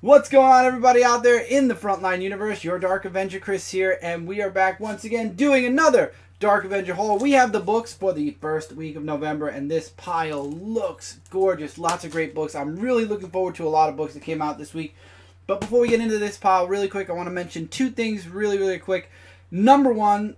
What's going on, everybody out there in the Frontline universe? Your Dark Avenger Chris here, and we are back once again doing another Dark Avenger haul. We have the books for the first week of November, and this pile looks gorgeous. Lots of great books. I'm really looking forward to a lot of books that came out this week. But before we get into this pile, really quick, I want to mention two things really quick. Number one,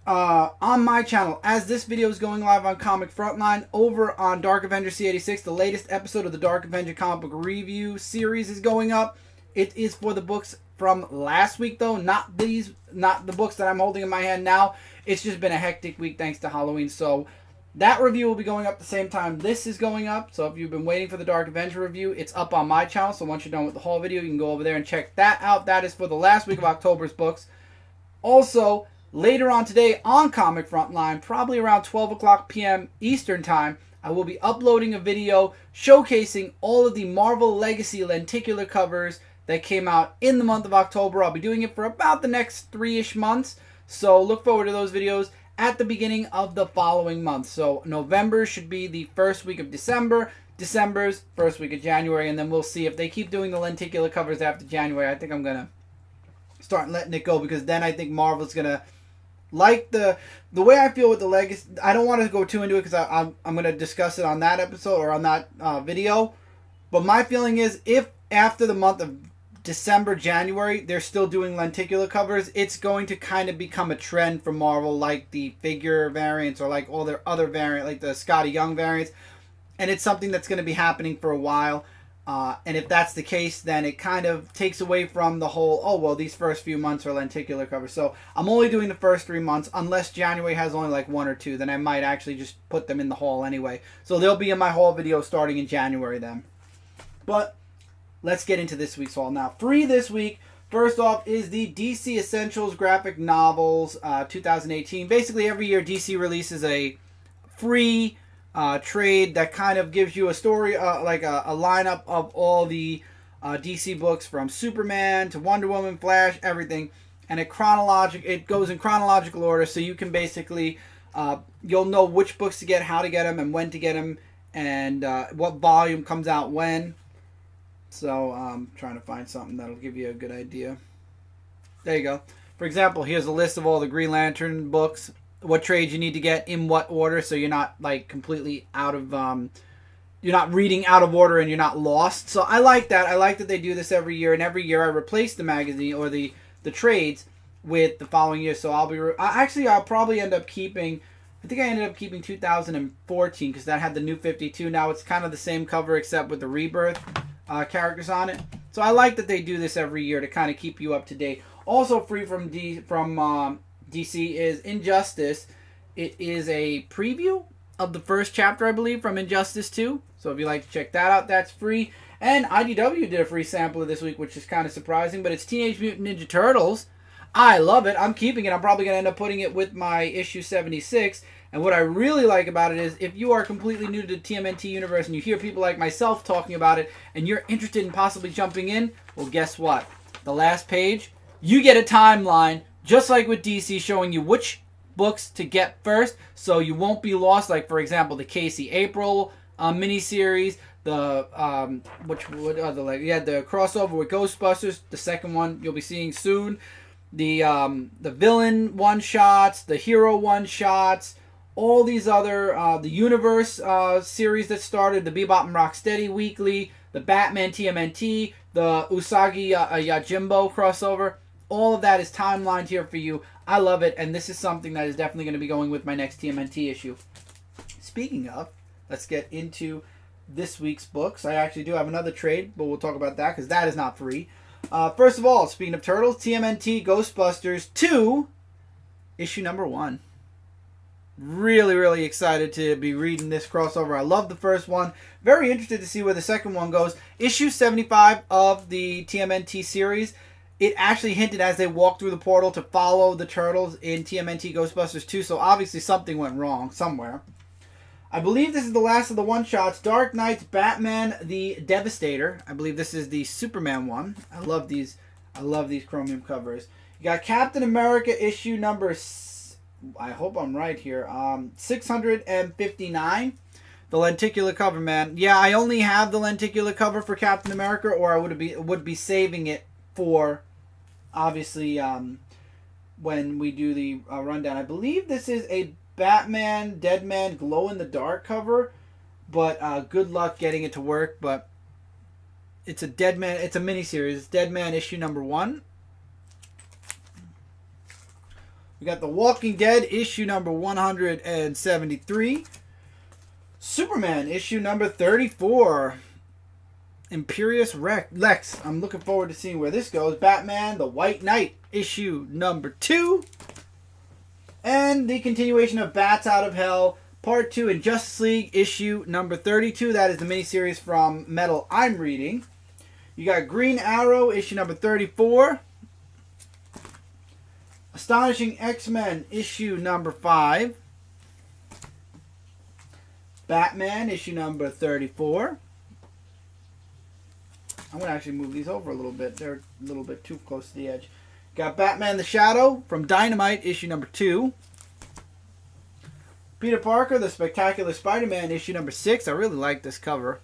on my channel, as this video is going live on Comic Frontline, over on Dark Avenger C86, the latest episode of the Dark Avenger comic book review series is going up. It is for the books from last week, though, not the books that I'm holding in my hand now. It's just been a hectic week thanks to Halloween, so that review will be going up the same time this is going up. So if you've been waiting for the Dark Avenger review, it's up on my channel. So once you're done with the haul video, you can go over there and check that out. That is for the last week of October's books. Also, later on today on Comic Frontline, probably around 12 o'clock p.m. Eastern Time, I will be uploading a video showcasing all of the Marvel Legacy lenticular covers that came out in the month of October. I'll be doing it for about the next 3-ish months, so look forward to those videos at the beginning of the following month. So November should be the first week of December, December's first week of January, and then we'll see if they keep doing the lenticular covers after January. I think I'm going to start letting it go, because then I think Marvel's going to like the way I feel with the Legacy. I don't want to go too into it because I'm going to discuss it on that episode or on that video. But my feeling is, if after the month of December, January, they're still doing lenticular covers, it's going to kind of become a trend for Marvel, like the figure variants or like all their other variants, like the Scotty Young variants. And it's something that's going to be happening for a while. And if that's the case, then it kind of takes away from the whole, oh, well, these first few months are lenticular covers. So I'm only doing the first 3 months, unless January has only like 1 or 2. Then I might actually just put them in the haul anyway. So they'll be in my haul video starting in January then. But let's get into this week's haul now. Free this week, first off, is the DC Essentials Graphic Novels 2018. Basically, every year DC releases a free trade that kind of gives you a story, like a lineup of all the DC books, from Superman to Wonder Woman, Flash, everything, and it goes in chronological order, so you can basically you'll know which books to get, how to get them, and when to get them, and what volume comes out when. So I'm trying to find something that'll give you a good idea. There you go. For example, here's a list of all the Green Lantern books, what trades you need to get in what order, so you're not like completely out of you're not reading out of order and you're not lost. So I like that. I like that they do this every year, and every year I replace the magazine or the trades with the following year. So I'll probably end up keeping, I think I ended up keeping 2014 because that had the New 52. Now it's kind of the same cover except with the Rebirth characters on it. So I like that they do this every year to kind of keep you up to date. Also free from DC is Injustice. It is a preview of the first chapter, I believe, from Injustice 2. So if you like to check that out, that's free. And IDW did a free sampler this week, which is kind of surprising, but it's Teenage Mutant Ninja Turtles. I love it. I'm keeping it. I'm probably going to end up putting it with my issue 76. And what I really like about it is, if you are completely new to the TMNT universe and you hear people like myself talking about it and you're interested in possibly jumping in, well, guess what? The last page, you get a timeline, just like with DC, showing you which books to get first, so you won't be lost. Like, for example, the Casey April miniseries, the the crossover with Ghostbusters, the second one you'll be seeing soon, the villain one shots, the hero one shots, all these other the Universe series that started, the Bebop and Rocksteady weekly, the Batman TMNT, the Usagi Yojimbo crossover. All of that is timelined here for you. I love it, and this is something that is definitely going to be going with my next TMNT issue. Speaking of, let's get into this week's books. I actually do have another trade, but we'll talk about that because that is not free. First of all, speaking of Turtles, TMNT Ghostbusters 2, issue number 1. Really excited to be reading this crossover. I love the first one. Very interested to see where the second one goes. Issue 75 of the TMNT series, it actually hinted as they walked through the portal to follow the Turtles in TMNT Ghostbusters 2, so obviously something went wrong somewhere. I believe this is the last of the one-shots. Dark Knight's Batman the Devastator. I believe this is the Superman one. I love these chromium covers. You got Captain America issue number, I hope I'm right here, 659. The lenticular cover, man. Yeah, I only have the lenticular cover for Captain America, or I would be saving it for, obviously, when we do the rundown. I believe this is a Batman Deadman glow-in-the-dark cover, but good luck getting it to work. But it's a Deadman. It's a miniseries. It's Deadman issue number 1. We got The Walking Dead issue number 173. Superman issue number 34. Imperious Lex. I'm looking forward to seeing where this goes. Batman The White Knight issue number 2. And the continuation of Bats Out of Hell Part 2 in Justice League issue number 32. That is the miniseries from Metal I'm reading. You got Green Arrow issue number 34. Astonishing X-Men issue number 5. Batman issue number 34. I'm going to actually move these over a little bit. They're a little bit too close to the edge. Got Batman the Shadow from Dynamite issue number 2. Peter Parker the Spectacular Spider-Man issue number 6. I really like this cover.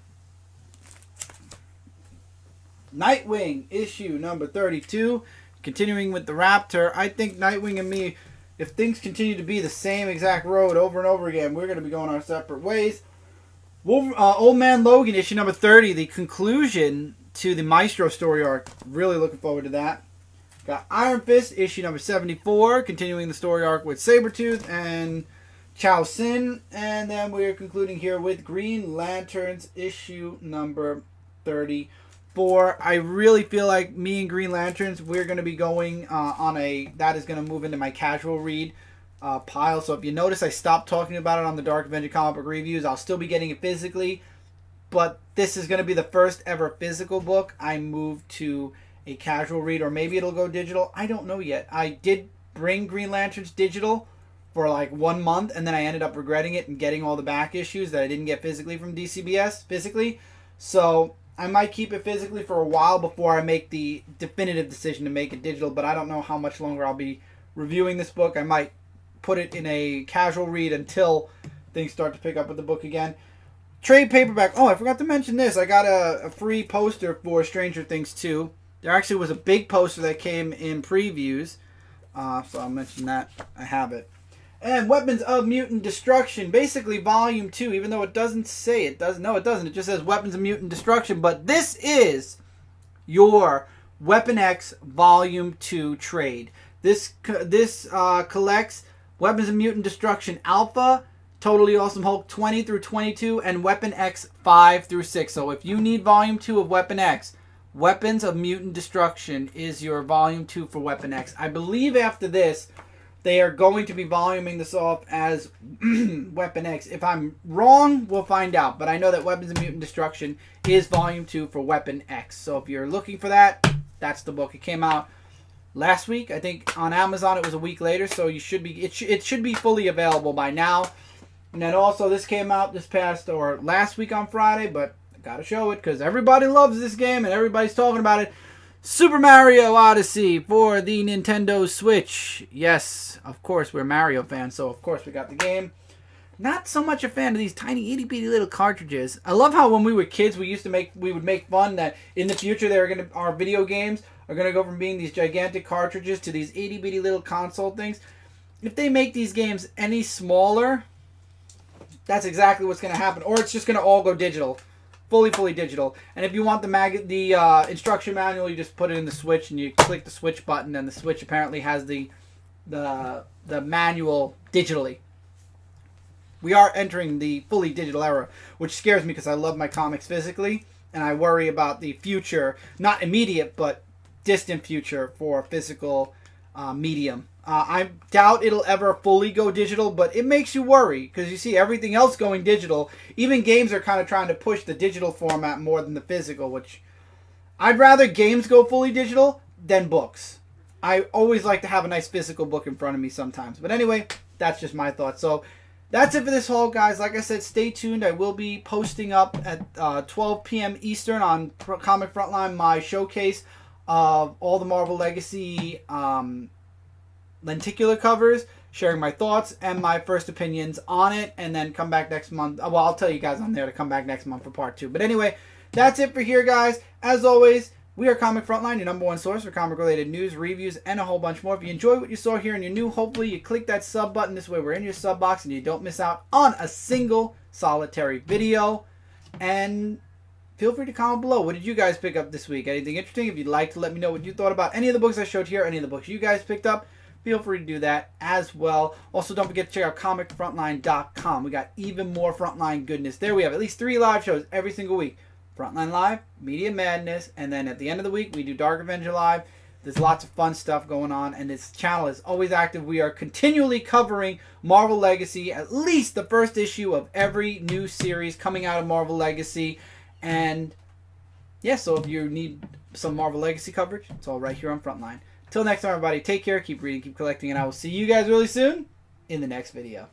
Nightwing issue number 32. Continuing with the Raptor, I think Nightwing and me, if things continue to be the same exact road over and over again, we're going to be going our separate ways. Old Man Logan, issue number 30, the conclusion to the Maestro story arc. Really looking forward to that. Got Iron Fist, issue number 74, continuing the story arc with Sabretooth and Chao Sin. And then we're concluding here with Green Lanterns, issue number 34. I really feel like me and Green Lanterns, we're going to be going on a, that is going to move into my casual read pile. So if you notice, I stopped talking about it on the Dark Avenger comic book reviews. I'll still be getting it physically, but this is going to be the first ever physical book I moved to a casual read, or maybe it'll go digital. I don't know yet. I did bring Green Lanterns digital for like 1 month, and then I ended up regretting it and getting all the back issues that I didn't get physically from DCBS physically. So I might keep it physically for a while before I make the definitive decision to make it digital, but I don't know how much longer I'll be reviewing this book. I might put it in a casual read until things start to pick up with the book again. Trade paperback. Oh, I forgot to mention this. I got a free poster for Stranger Things 2. There actually was a big poster that came in previews, so I'll mention that. I have it. And Weapons of Mutant Destruction, basically Volume 2, even though it doesn't say it. No, it doesn't. It just says Weapons of Mutant Destruction. But this is your Weapon X Volume 2 trade. This collects Weapons of Mutant Destruction Alpha, Totally Awesome Hulk 20 through 22, and Weapon X 5 through 6. So if you need Volume 2 of Weapon X, Weapons of Mutant Destruction is your Volume 2 for Weapon X. I believe after this, they are going to be voluming this off as Weapon X. If I'm wrong, we'll find out. But I know that Weapons of Mutant Destruction is Volume 2 for Weapon X. So if you're looking for that, that's the book. It came out last week. I think on Amazon it was a week later. So you should be it should be fully available by now. And then also this came out last week on Friday. But I got to show it because everybody loves this game and everybody's talking about it. Super Mario Odyssey for the Nintendo Switch. Yes, of course, we're Mario fans, so of course we got the game. Not so much a fan of these tiny itty bitty little cartridges. I love how when we were kids, we would make fun that in the future our video games are gonna go from being these gigantic cartridges to these itty bitty little console things. If they make these games any smaller, that's exactly what's gonna happen. Or it's just gonna all go digital. Fully digital. And if you want the instruction manual, you just put it in the Switch and you click the Switch button, and the Switch apparently has the manual digitally. We are entering the fully digital era, which scares me because I love my comics physically, and I worry about the future, not immediate, but distant future for physical medium. I doubt it'll ever fully go digital, but it makes you worry because you see everything else going digital. Even games are kind of trying to push the digital format more than the physical, which I'd rather games go fully digital than books. I always like to have a nice physical book in front of me sometimes. But anyway, that's just my thoughts. So that's it for this haul, guys. Like I said, stay tuned. I will be posting up at 12 p.m. Eastern on Comic Frontline my showcase of all the Marvel Legacy lenticular covers, sharing my thoughts and my first opinions on it, and then come back next month. Well, I'll tell you guys on there to come back next month for part 2. But anyway, that's it for here, guys. As always, we are Comic Frontline, your #1 source for comic-related news, reviews, and a whole bunch more. If you enjoyed what you saw here and you're new, hopefully you click that sub button. This way we're in your sub box and you don't miss out on a single solitary video. And feel free to comment below. What did you guys pick up this week? Anything interesting? If you'd like to let me know what you thought about any of the books I showed here, any of the books you guys picked up, feel free to do that as well. Also, don't forget to check out comicfrontline.com. We got even more Frontline goodness there. We have at least 3 live shows every single week. Frontline Live, Media Madness, and then at the end of the week, we do Dark Avenger Live. There's lots of fun stuff going on, and this channel is always active. We are continually covering Marvel Legacy, at least the first issue of every new series coming out of Marvel Legacy. And yeah, so if you need some Marvel Legacy coverage, it's all right here on Frontline. Till next time, everybody, take care, keep reading, keep collecting, and I will see you guys really soon in the next video.